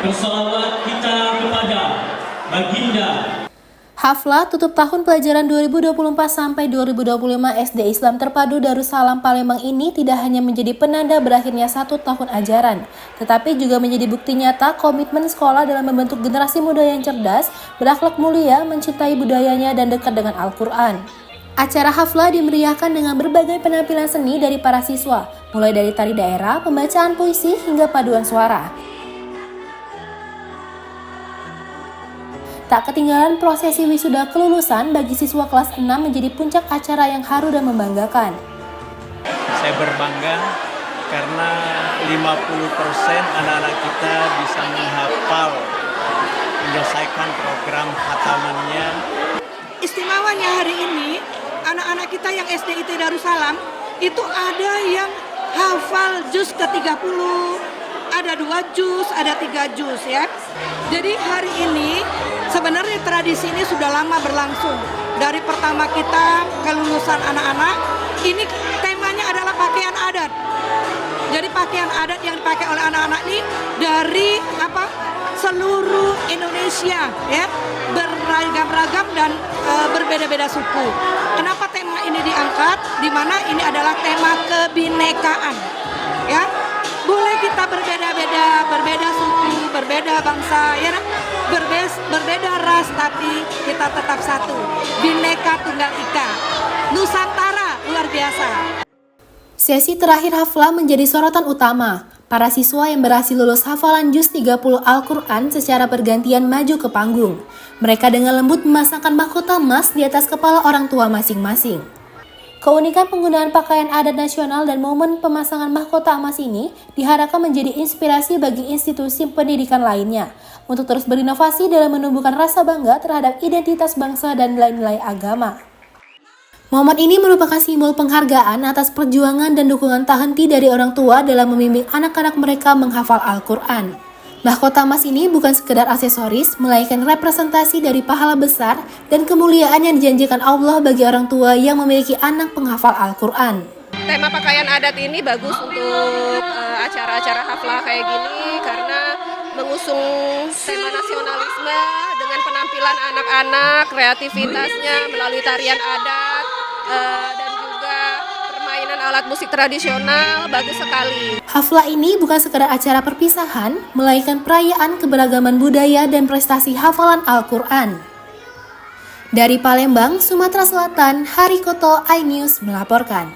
bersalawat kita kepada Baginda. Haflah tutup tahun pelajaran 2024 sampai 2025 SD Islam Terpadu Darussalam Palembang ini tidak hanya menjadi penanda berakhirnya 1 tahun ajaran, tetapi juga menjadi bukti nyata komitmen sekolah dalam membentuk generasi muda yang cerdas, berakhlak mulia, mencintai budayanya, dan dekat dengan Al-Quran. Acara haflah dimeriahkan dengan berbagai penampilan seni dari para siswa, mulai dari tari daerah, pembacaan puisi, hingga paduan suara. Tak ketinggalan prosesi wisuda kelulusan bagi siswa kelas 6 menjadi puncak acara yang haru dan membanggakan. Saya berbangga karena 50% anak-anak kita bisa menghafal, menyelesaikan program khatamannya. Istimewanya hari ini, anak-anak kita yang SDIT Darussalam itu ada yang hafal juz ke-30, ada 2 juz, ada 3 juz ya. Jadi hari ini sebenarnya tradisi ini sudah lama berlangsung. Dari pertama kita kelulusan anak-anak, ini temanya adalah pakaian adat. Jadi pakaian adat yang dipakai oleh anak-anak ini dari seluruh Indonesia ya, beragam-ragam dan berbeda-beda suku. Kenapa tema ini diangkat? Di mana ini adalah tema kebinekaan. Ya. Boleh kita berbeda-beda, berbeda suku, berbeda bangsa, ya, berbeda ras, tapi kita tetap satu. Bhinneka Tunggal Ika. Nusantara luar biasa. Sesi terakhir haflah menjadi sorotan utama. Para siswa yang berhasil lulus hafalan juz 30 Al-Quran secara bergantian maju ke panggung. Mereka dengan lembut memasangkan mahkota emas di atas kepala orang tua masing-masing. Keunikan penggunaan pakaian adat nasional dan momen pemasangan mahkota emas ini diharapkan menjadi inspirasi bagi institusi pendidikan lainnya untuk terus berinovasi dalam menumbuhkan rasa bangga terhadap identitas bangsa dan nilai-nilai agama. Momen ini merupakan simbol penghargaan atas perjuangan dan dukungan tak henti dari orang tua dalam membimbing anak-anak mereka menghafal Al-Quran. Mahkota emas ini bukan sekedar aksesoris, melainkan representasi dari pahala besar dan kemuliaan yang dijanjikan Allah bagi orang tua yang memiliki anak penghafal Al-Quran. Tema pakaian adat ini bagus untuk acara-acara haflah kayak gini karena mengusung tema nasionalisme dengan penampilan anak-anak, kreativitasnya melalui tarian adat dan juga permainan alat musik tradisional, bagus sekali. Haflah ini bukan sekadar acara perpisahan, melainkan perayaan keberagaman budaya dan prestasi hafalan Al-Quran. Dari Palembang, Sumatera Selatan, Harikoto iNews melaporkan.